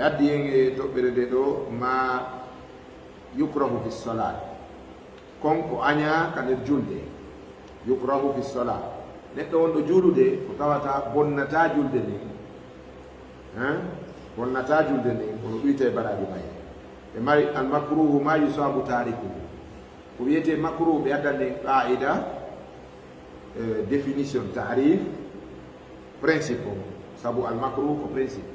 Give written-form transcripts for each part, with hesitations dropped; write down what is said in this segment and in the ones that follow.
addi en e toɓɓere nde ɗo ma yukrahu fi salat konko aña ka nder julde yukrahu fi salat neɗɗo wonɗo juulude ko tawata bonnata julde nden bonnata julde nden kono ɗuyte baraji may ɓe mari almakruhu ma yusabu tarikuhu ko wiyete makruhu ɓe addan nden qa'ida définition tarif principe o sabu almakruhu ko principe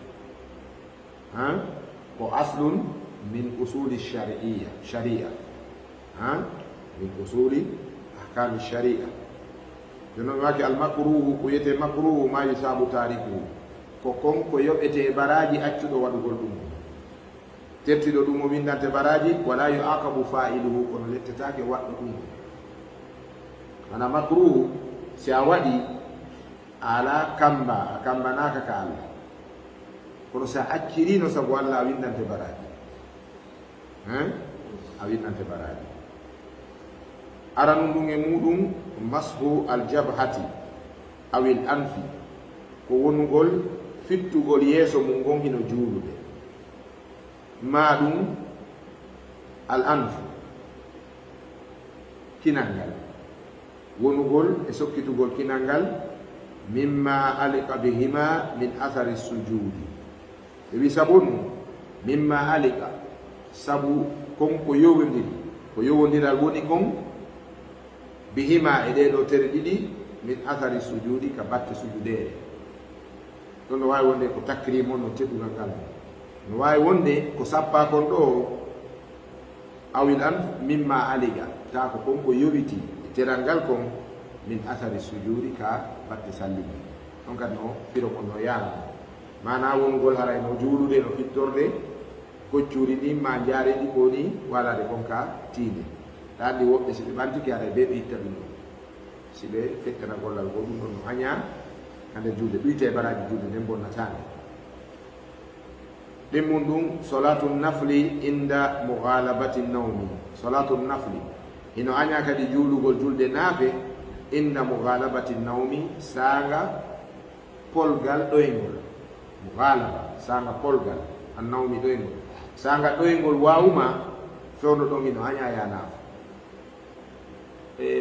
ko aslun min usuli sharia min usuli ahkami sharia jonon waki almakruhu ko wiyete makruhu ma yusabu tarikuhu ko konko yoɓete baraji accuɗo waɗugol ɗum tertiɗo ɗum o windante baraji wala yuaqabu fa'iluhu kono lettetake waɗɗo ɗum ana makruhu si a waɗi ala kamba a kambanaka ka Allah kono sa accirino sabu Allah a windante baraji a windante baraji aranu ɗum e muɗum mashu aljabhati awil anfi ko wonugol fittugol yeeso mum gonhino juulude ma ɗum al anfu kinal ngal wonugol e sokkitugol kinal ngal mimma alika bihima min athari sujudi e wi sabun mimma alika sabu kon ko yowodiri ko yowodiral woni kon bihima e ɗeɗo tere ɗiɗi min athari sujudi ka batte sujudere ɗon no wawi wonde ko takrimo no teddugal ngal no wawi wonde ko sappa kon ɗo awil an mimma aliga ta ko kon ko yowiti e teral ngal kon min athari sujudi ka batte salligi ɗon kadi no firo kon no yaama mana wongol haray no juulude no fittorde koccuri ɗi ma jaare ɗi ko ni walade kon ka tiinde ɗaɗi woɓɓe si ɓe ɓantiki haray be ɓe itta ɗum ɗo si ɓe fettana gollal go ɗum ɗon no haña hande julde ɗuyte baraji julde nden bonnatane ɗimmum ɗum solatu nafli inda mughalabati nawmi solatu nafli hino aña kadi juulugol julde naafe inda mughalabati nawmi sanga polgal ɗoygol mughalaba sanga polgal an nawmi ɗoygol sanga ɗoygol wawuma fewno ɗon hino aña ya naafa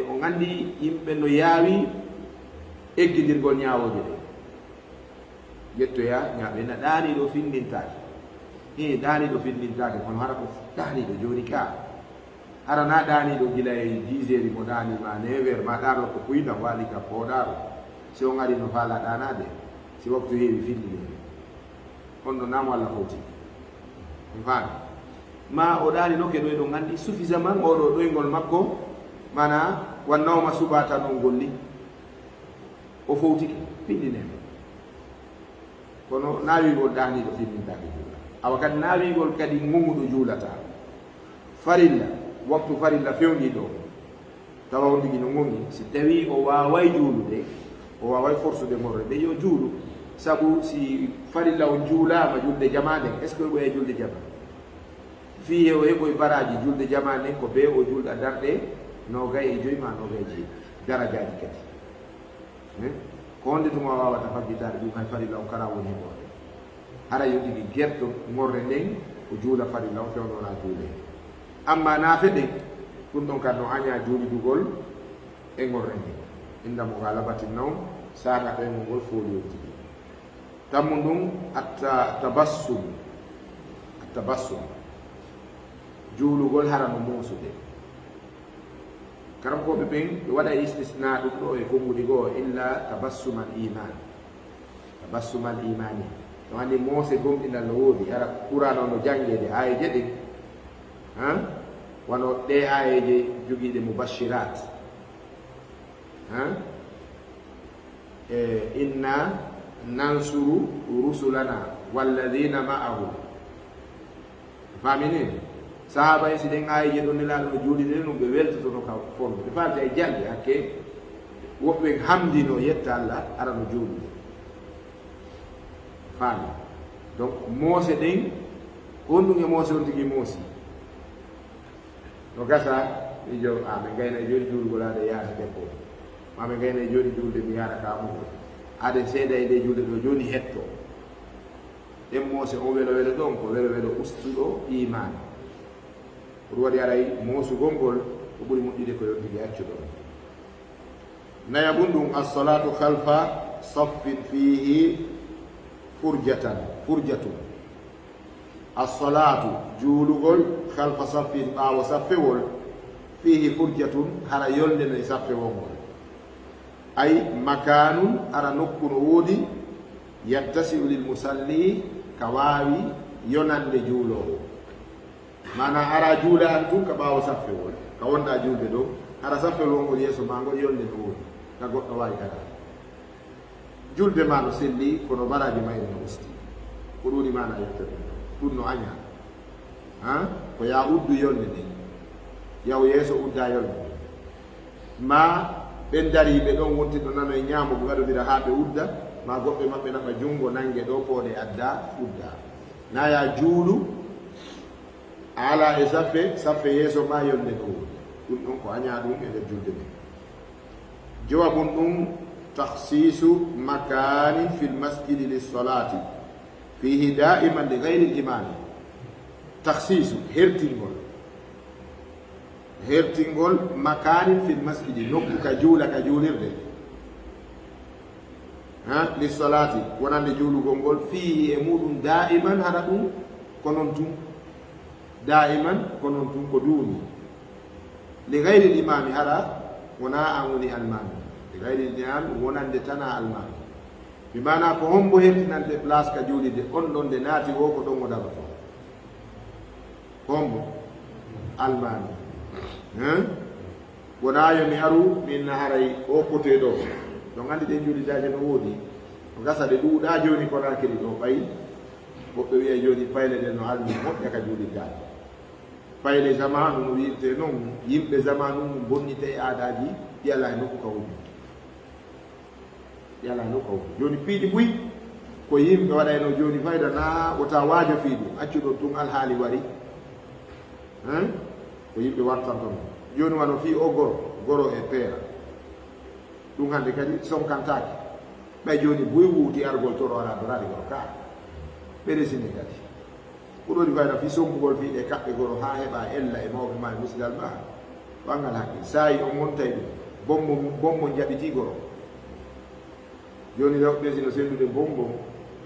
o gandi yimɓe no yaawi eggidirgol ñawoje ɗe jettoya ñaɓe na ɗaaniɗo findintake ɗaaniɗo findintake kono hara ko ɗaaniɗo joni ka hara na ɗaaniɗo gila e 10 heures mo ɗaanima 9 heures ma ɗano ko kuyɗam waali ka pooɗaro si on ari no faala ɗanade si waktu heewi findide on ɗo namo Allah foti on faami ma o ɗaani nokke ɗo eɗo gandi suffisamment oɗo ɗoygol makko mana wannawma subata non golli o fowtike findinema kono naawigol ɗaaniɗo findintake juula awa kadi naawigol kadi gonguɗo juulata farilla waktu farilla fewndi ɗo tawa on ɗigi no gongi si tawi o waway juulude o waway forsude morre ɓe yo juulu sabu si farilla o juulama julde jama nden est ce que o ɓoye julde jama fiye o heɓoye baraji julde jama nden ko be o julɗa darɗe nogay e joyi ma nogay e jeeyi darajaji kadi ko wonde tuma wawata fabbitade ɗum hay farilla on kala woni heɓode hara yo ɗigi gerto morre nden o juula farilla on fewnona juule amma naafe ɗen ɗum ɗon kadi no aña juulidugol e gorre nden indamo galabati naw saga ɗoygol ngol foliyoti tammu ɗum attabassum juulugol hara no muusude karam koɓe ɓen ɓe waɗa istisna ɗum ɗo e konngudi goo illa tabassumal imani no andi moose gomɗinal no woodi hara ɓurano no jangede ayeje ɗen wano ɗe ayeje jogiiɗe mubashirat inna nansuru rusulana walladina ma'ahu famini sahaba en si ɗen ayeje ɗo nelaɗo no juulide ɗum ɓe weltotono ka fonno ɓe falta e jalɗe hakke woɓɓe hamdino yetta Allah ara no juulude faami donc moose ɗen honɗum e moose on tigi moosi no gasa mi jo ɓe gayna e joni juulugol aɗa yaata debbo maɓe gayna e joni juulde mi yaara ka muɗo aɗa seeɗa e nde juulde ɗo joni hetto emmose o welo welo ɗon ko welo welo ustuɗo iman pour waɗi aray moosugol ngol ko ɓuri moƴƴude ko yontude accuɗo naya bun ɗum assalatu halfa saffin fihi furjatun assalatu juulugol halfa saffin ɓaawo saffewol fihi furjatun hara yolde no e saffewol ngol ay makanun ara nokku no woodi yattasiu lil musalli ka waawi yonande juulowo mana ara juula an tun ka ɓaawo saffewol ka wonɗa julde ɗo hara saffewol ngol yeeso ma ngol yolde no woodi ka goɗɗo waawi kara julde ma no selli kono baraji mayre no usti ko ɗuni mana yettode ɗum no aña ko ya uddu yolde nde yaw yeeso udda yolde nde ma ɓen dariɓe ɗon wonti ɗo nano e ñaamogo waɗodira haa ɓe udda ma goɓɓe maɓɓe naɓa junngo nange ɗo pooɗe adda udda naya juulu ala e saffe yeeso ma yolde no woodi ɗum ɗon ko aña ɗum e nder julde ɓe jawabun ɗum takhsisu makanin fi lmasjidi lissolati fihi daiman li gayri limami takhsisu hertingol makanin fi lmasjidi nokku ka juula ka juulirde lissolati wonande juulugol ngol fihi e muɗum daiman haɗa ɗum konon tun daiman konon tun ko duuni li gayri limami haɗa wona an woni almami li gayri limami wonande tana almami mi mana ko hombo hertinande place ka juulide on ɗon nde naati wo ko ɗon o daroto hombo almami wona yo mi aru min haray o kote ɗo ɗon andi ɗen juulidaje no woodi o gasa ɗe ɗuuɗa joni kona kedi ɗo ɓayi woɓɓe wiya joni payle ɗen no almi moƴƴa ka juulidaje payle zamanu no wiirte noon yimɓe zamanu mum bonnite e aadaji ɗiyala e nokku ka woni ɗiyala e nokku ka woni joni piiɗi ɓuy ko yimɓe waɗayno joni fayda na wota waajo fiiɗum accuɗo tun alhaali wari ko yimɓe wartantono joni wano fi o goro e peera ɗum hande kadi sonkantaki ɓay joni boy wuuti argol toro ala dorade goro ka ɓeresine kadi ɓuɗoni fayda fi sonkugol fiiɗe kaɓɓe goro ha heɓa ella e mawɓe ma e musidal ma wangal hakkil sayi on montay ɗum bombo jaɓiti goro joni rewɓe sino sendude bombo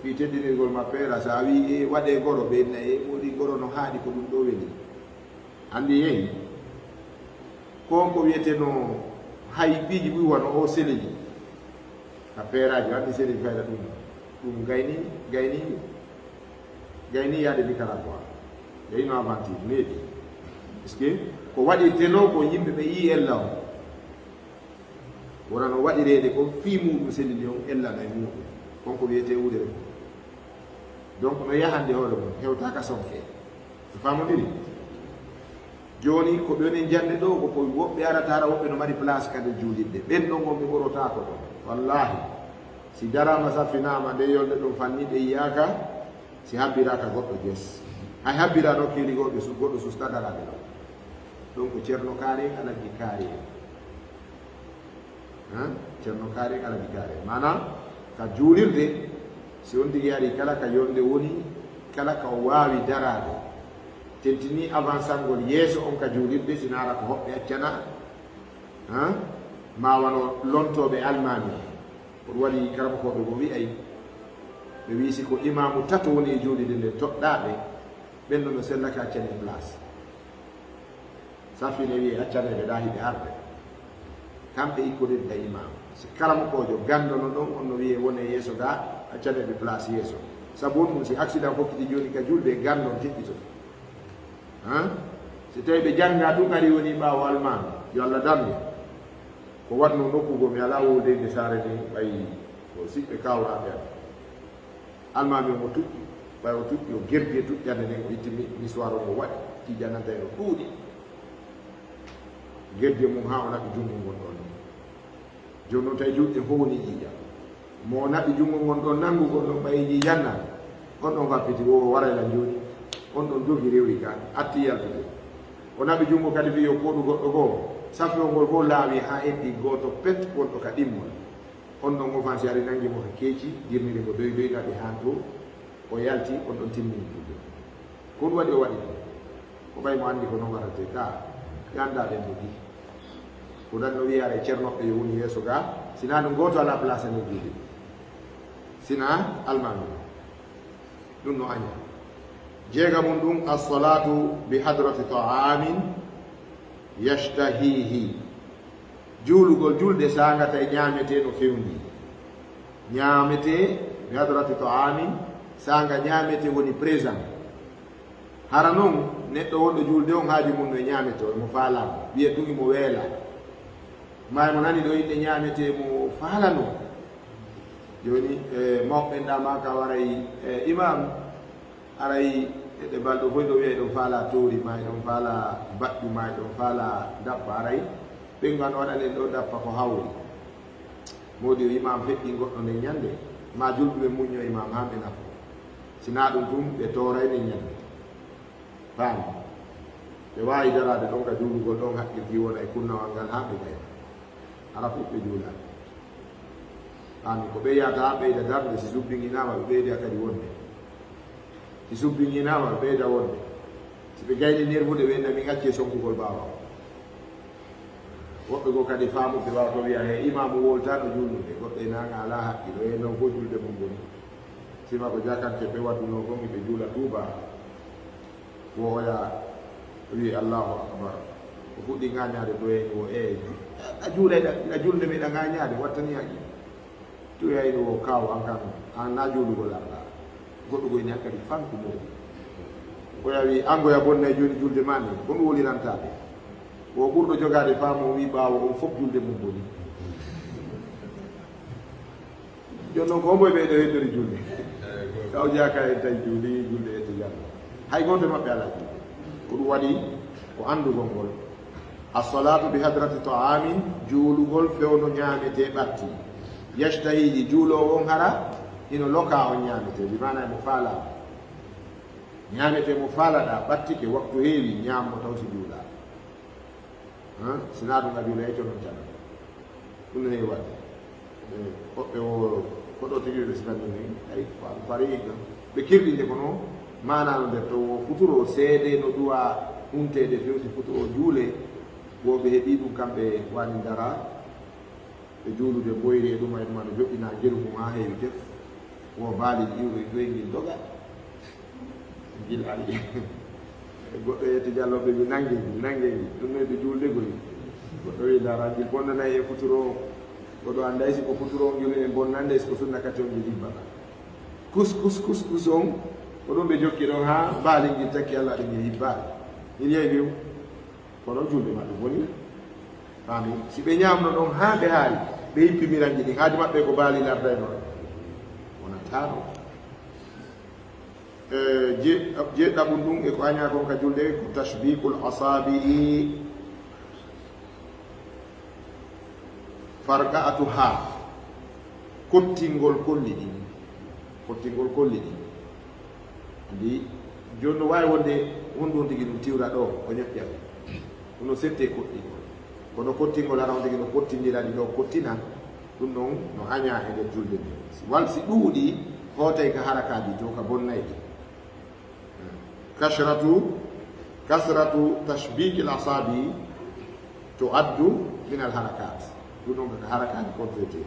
fi teddinirgol ma peera sa wi e waɗe goro ɓenna e woɗi goro no haaɗi ko ɗum ɗo weli andi yehi konko wiyeteno hay piiji ɓuy wano o seleji ka peeraji andi seleji fayda ɗum gayni yaade Nicaragua gayno aventure meeɗi puisque ko waɗirteno ko yimɓe ɓe yi ella o wona no waɗirede ko fii muɗum selili on ellana e muɗum konko wiyete wudere donc no yahande hoore mum hewtaka sonke to famodiri joni ko ɗon en jande ɗo ko woɓɓe arata hara woɓɓe no mari place kade juulidde ɓen ɗon gonɓe ɓorota ko ɗon wallahi si darama saffinama nde yolde ɗum fanniɗe yiyaka si habbiraka goɗɗo jes hay habbira ɗo keeli goɗɗo sustadarade ɗo ɗon ko ceerno kaari alaji kaari ceerno kaari alaji kaari mana ka juulirde si on tigi ari kala ka yolde woni kala ka wawi darade tentini avancangol yeeso on ka juulirde sinara ko hoɓɓe accana ma wano lontoɓe almami koɗum waɗi karamokoɓe mo wi'ay ɓe wi si ko imamu tato woni e juulide nde toɗɗaɓe ɓen ɗo no sellaka accane place safine wiye accaneɓe ɗa hiɓe arde kamɓe ikkodedda imamu si karamokojo gandono ɗon on no wiye wone yeeso ga accaneɓe place yeeso sabu on ɗum si accident fokkiti joni ka julde gandon teɓɓitoto si tawi ɓe jangga ɗum ari woni ɓawo almami yo Allah damde ko watno nokkugo mi ala wodede saare ni ɓayi ko siɓɓe kawraɓe almami omo tuƴƴi ɓay o tuƴƴi o gerdi e tuƴƴande nden o itti histoire omo waɗi tijananta en o ɗuuɗi gerdi mum ha o naɓi jungo ngon ɗon joni noon tawi juɗɗe fof woni ƴiƴam mo naɓi jungo ngon ɗon nangugol ɗon ɓayi ƴiƴanna on ɗon fappiti o warayla joni on ɗon jogi rewri ka atti yaltude o naɓi jungo kadi wi yo koɗu goɗɗo goo safiyol ngol fof laawi ha heddi goto pet wonɗo ka ɗimmol on ɗon offensi ari nangi mo ka keeci jirnide mo doynaɓe han to o yalti on ɗon timmini julde ko ɗum waɗi o waɗi ko ɓay mo anndi ko noon warate ka gandaɗen mo di ko dan no wiyare ceernoɓe yo woni yeeso ga sina ɗum goto ala place no julde sina almami ɗum no aña jeega mum ɗum assalatu bi hadrati ta'amin yashtahihi juulugol julde sangata e ñamete no fewndi ñamete bi hadrati ta'amin sanga ñamete woni présent hara noon neɗɗo wonɗo julde on haaji mum no e ñamete o mo faalama wiye ɗum imo weela may mo nani ɗo yimɓe ñamete mo faalano joni mawɓe ndama ka waray imam aray ɗe balɗo foy ɗo wiye ɗon faala toori ma ɗon faala baɗɗu ma ɗon faala dappa aray ɓengan waɗanen ɗo dappa ko hawri modi o imam feƴƴi goɗɗo nden ñande ma julɓeɓe muñño imam hamɓe nafo sina ɗum tum ɓe tooray nden ñande faami ɓe wawi darade ɗon ka juulugol ɗon haqqilki wona e kunnawal ngal ha ɓe gaya ara fuɗɓe juulade faami ko ɓe yata ha ɓeyda darde si subbiŋinama ɓe ɓeyda kadi wonde si subbiŋinama ɓe ɓeyda wonde si ɓe gayni nervude ɓe nami gacce sonkugol bawa woɓɓe go kadi famuɓe wawa to wiya he imamu woltano julnude goɗɗo naga ala haqqilo e non fo julde mum goni sima ko jakanke ɓe wadduno gon ɓe juula tuuba woya wi allahu akbar o fuɗɗi gañade doyeni o a julde meɗa gañade wattaniyaki to yayni o kaw an kan an na juulugol arɗa goɗɗo goyni hakkadi fanku mo oya wi angoya bonnay joni julde ma ni kon wolirantade o ɓurɗo jogade faamu o wi ɓaawo on fof julde mum boni joni noon ko homboye ɓeyɗo heddori julde kaw jaka en tawi juuli julde e to janno hay gonte maɓɓe ala julde ko ɗum waɗi ko andugol ngol assalatu bi hadrati ta'amin juulugol fewno ñamete ɓatti yashtahihi juulowo on hara ino loka on ñamete bimana mo faalama ñamete mo faalaɗa ɓattike waktu heewi ñammo taw si juula sina ɗum aduna e tonon cana ɗum no heewi wadde hoɓɓe o koɗo tigiɓe sinanini ay pariga ɓe kirɗinde kono manano nder to futuro seede no duwa huntede fewti futuro juule woɓe heeɓi ɗum kamɓe wani dara ɓe juulude boyri e ɗum ay ɗuma no joƴƴina jeru mum ha heewi def wo baali iwre doyngil doga gil ali goɗɗo yette dialloɓe wi nangeji ɗum noyde juuldegoy goɗɗo wi dara gil bonnanayi e futuro goɗo anday siko futuro ngil e bonnande siko sunnakati on gil hibbata kus on ko ɗum ɓe jokki ɗon ha baali ngil takki allah ɗe ngel hibbaade il yeyi wiw kono julde maɓɓe boni faami si ɓe ñamno ɗon ha ɓe haali ɓe hippimiranji ɗin haaji maɓɓe ko baali larda e noon wonatano jeɗɗaɓum ɗum e ko aña kon ka julde ko tashbiqul asabii farqa'atu ha kottingol kolli ɗin andi joni no wawi wonde wonɗon tigi ɗum tiwra ɗo o ñoƴƴat ɗum no sette kottingol kono kottingol ara on tigi no kottindiraɗi ɗo kottina ɗum ɗon no aña e nder julde nde wal si ɗuuɗi hootay ka harakaji to ka bonnayɗi kasratu tashbiqi l asabi to addu min al harakat ɗum ɗon kaka harakaji complété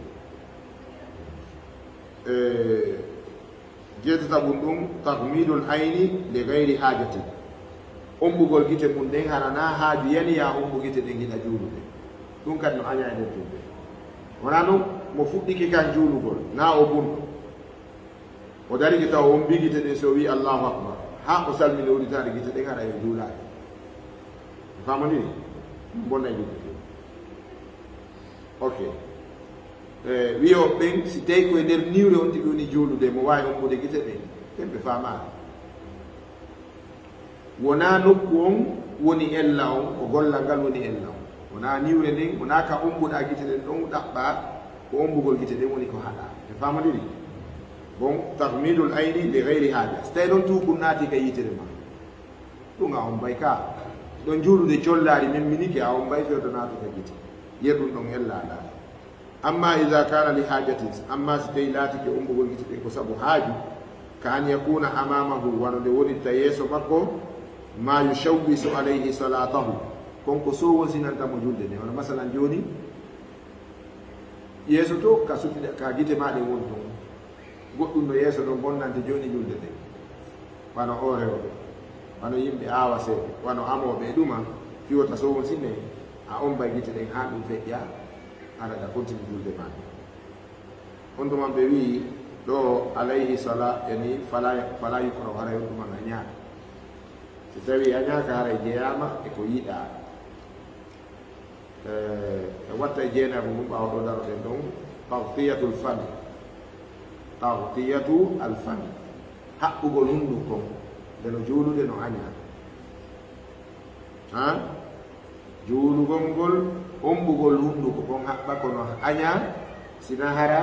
jeetataɓum ɗum tahmidul ayni li gayri hajati ombugol gite mum ɗen harana haaju yaniya ombu gite ɗen hiɗa juulude ɗum kadi no aña e nder julde wona noon mo fuɗɗiki kan juulugol na o bunɗo o dariki taw on mbi gite ɗen so wi allahu akbar ha o salmini wuritaɗe gite ɗen hara e juulade famonini bonnay gite ɗen ok wiyo ɓen si tawi koye nder niwre on tigi woni juulude mo wawi ombude gite ɗen ɓen ɓe famani wona nokku on woni ella on ko gollal ngal woni ella on wona niwre nden wona ka ombuɗa gite ɗen ɗon ɗaɓɓa ko ombugol gite ɗen woni ko haɗa ɓe famadiri bon tahmidul ayni li gayri haja so tawi ɗon tukum naati ka yitere ma ɗum a on mbay ka ɗon juulude collari memminike a on mbay fewdo naatu ka gite yer ɗum ɗon ellaɗa amma ida kana li hajatin amma so tawi laatike ombugol gite ɗen ko saabu haaju ka an yakuna amamahu wano nde woni ta yeeso makko ma yushawwisu alayhi salatahu konko so wosinantamo julde nde wona masalan joni yeeso to ka sutide ka gite maɗe woni ton goɗɗum no yeeso ɗo bonnante joni julde nde wano o rewɓe wano yimɓe awa seeɗe wano amoɓe e ɗuma fiwota so won sinne a on bay gite ɗen ha ɗum feƴƴa aɗaɗa continue julde maɗe on ɗuman ɓe wi ɗo alayhi sala yani fala yukrahu haray on ɗuman a ñaaka si tawi a ñaaka haray jeeyama e ko yiɗa e watta e jeenaɓe mum ɓawa ɗo daroɗen ɗon tagtiyatu lfami tagtiyatu alfami haɓɓugol hundu kon ndeno juulude no aña ha juulugol ngol omɓugol hunduko kon haɓɓa kono aña sina hara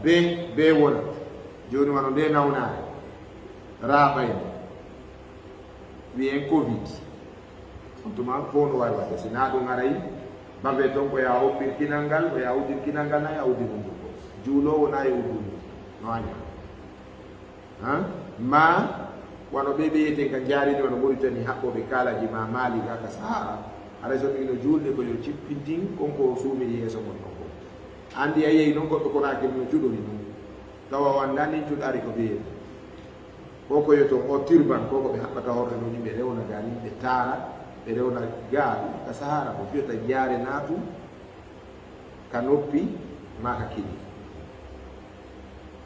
be wona joni wano nde nawnare raɓayne wiyen covid on tuma fo no wawi wadde sina ɗum aray babe ton ko ya hoppir kinal ngal o ya uddir kinal ngal na ya uddir hunduko juulowo na e uddundi no aña ha ma wano ɓe ɓeyeten ka jaaride wano Mauritanie haɓɓoɓe kaalaji ma Mali ga ka Sahara haray so ɗum no julde ko yo cippintin konko suumiri yeeso mon ɗon ko andi a yeeyi noon goɗɗo konaki no cuɗori ɗum tawa o andani cuɗari ko ɓeyete koko yeton o turban koko ɓe haɓɓata horde no yimɓe rewna gal yimɓe taara ɓe rewna gaalu ka Sahara ko fiyata jaare naatu ka noppi ma ka kiɗi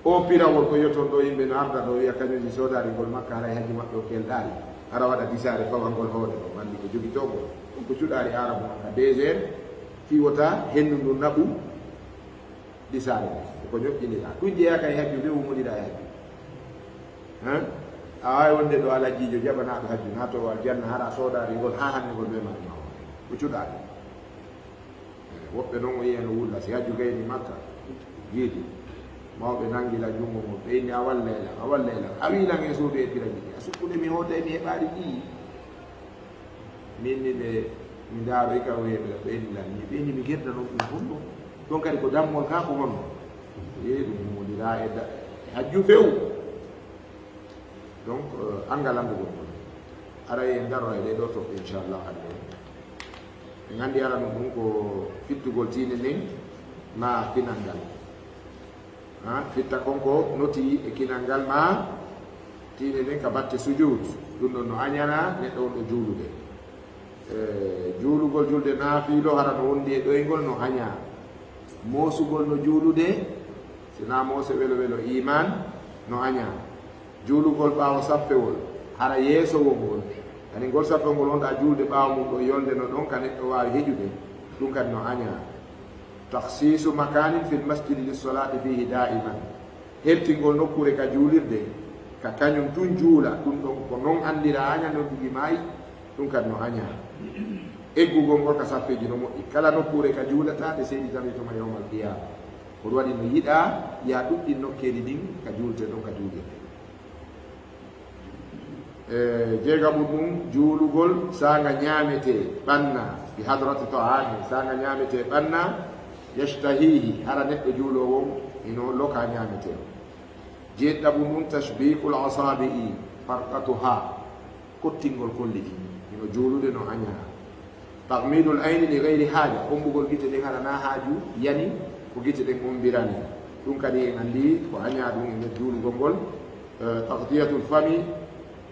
o pirawol ko yeton ɗo yimɓe no arda ɗo wiya kañumji sodari ngol makka haray haji maɓɓe o kelɗari ara waɗa disare fawangol hoore ɗo andi ko jogi togol ɗum ko cuɗari arabu makka 2 heures fiwota hendu ndu naɓu disare ɗe ko ñoƴƴinira ɗum jeeyaka e hajju nde wumodira e hajju a wawi wonde ɗo alajijo jaɓanaɗo hajju nato aljanna hara sodari ngol ha hande ngol wemani ma ko cuɗari woɓɓe noon o yiya no wulla si hajju gayni makka giidi mawɓe nangila jungo mo ɓeyni a wallela a wilan e suudu e piraji ɗi a sukkude mi hoota mi heɓaari ɗi minni ɓe mi daaro e kaw heɓe ɓeynilan ni ɓeyni mi gerda noon ɗum honno ɗon kadi ko dammol ka ko honno ɗum modira e hajju few donc angalandugol ngol aray en daro e ɗeɗo toɓɓe inchallah hande ɓe gandi ara no ɗum ko fittugol tiine nden ma kinal ngal fitta konko noti e kinal ngal ma tiine nden ka batte sujud ɗum ɗon no añana neɗɗo wonɗo juulude juulugol julde naafiilo hara no wondi e ɗoygol no aña moosugol no juulude sina moose welo welo iman no aña juulugol ɓaawo saffewol hara yeesowol ngol ani ngol saffewol ngol wonɗa juulde ɓaawo mum ɗo yolde no ɗon ka neɗɗo waawi heƴude ɗum kadi no aña takhsisu makanin fil masjidi lissolati fihi da'iman heɓtingol nokkure ka juulirde ka kañum tun juula ɗum ɗon ko non andira aña no ɗugi maayi ɗum kadi no aña eggugol ngol ka saffeji no moƴƴi kala nokkure ka juulata ɗe seydi tawi toma yawmal qiyama ko ɗum waɗi no yiɗa ya ɗuɗɗin nokkeli ɗin ka juulte ɗon ka juulirde jeegaɓu ɗum juulugol sanga ñaamete ɓanna bi hadrati ta'ami sanga ñaamete ɓanna yashtahihi hara neɗɗo juulowon ino loka ñaamete o jeeɗɗaɓu ɗum tashbiqul asabi'i farqatuha kottingol kolli ɗi ino juulude no aña tahmidul ayni li gayri haaja ombugol gite ɗen hara na haaju yani ko gite ɗen ombirani ɗum kadi en andi ko aña ɗum e nder juulugol ngol tagtiyatul fami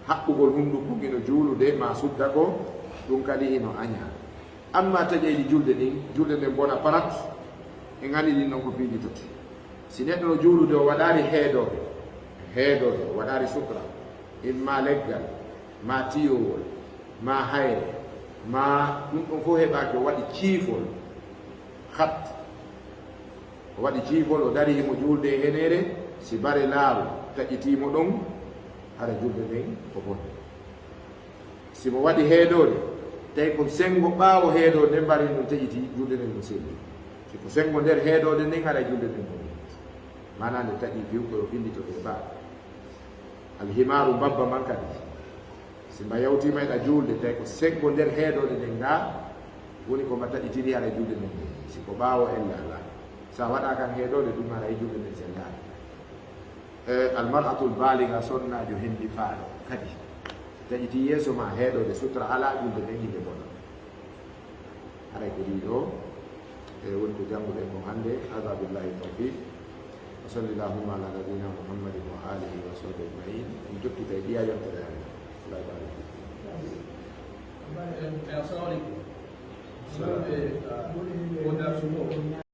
haɓɓugol hunduko ino juulude ma sudda ko ɗum kadi ino aña amma taƴeyɗi julde ɗin julde nden bona parat en andi ɗin noon ko piiji tati si neɗɗo no juulude o waɗari heedode o waɗari sutra imma leggal ma tiyowol ma hayre ma ɗum ɗon fof heɓaki o waɗi ciifol hat o waɗi ciifol o dari himo julde e henere si bare laaru taƴitimo ɗon hara julde nden ko bonde simo waɗi heedode tawi ko sengo ɓaawo heedode nden mbari ɗum taƴiti julde nden no selli siko sengo nder heedode nden hara julde nden no mana nde taƴi fiw koyo fillitoɗe baa alhimaru babba man kadi simba yawtima eɗa julde tawi ko sengo nder heedode nden ga woni koma taƴitiri hara julde nden siko ɓaawo ella ala sa waɗa kan heedode ɗum hara e julde nden sellani almar'atul baligha sonna jo hindi faalo kadi taƴiti yeeso ma heeɗode sutra ala julde ɓe yimɓe bona aray ko ɗi ɗo e woni ko jannguɗen ko hannde hada billahi tawfiq wa salllillahuma ala nabina muhammadin wa alihi wa sahbi ajmain en jokkita e ɗiya yontere hande allah barik assalamu aleykum.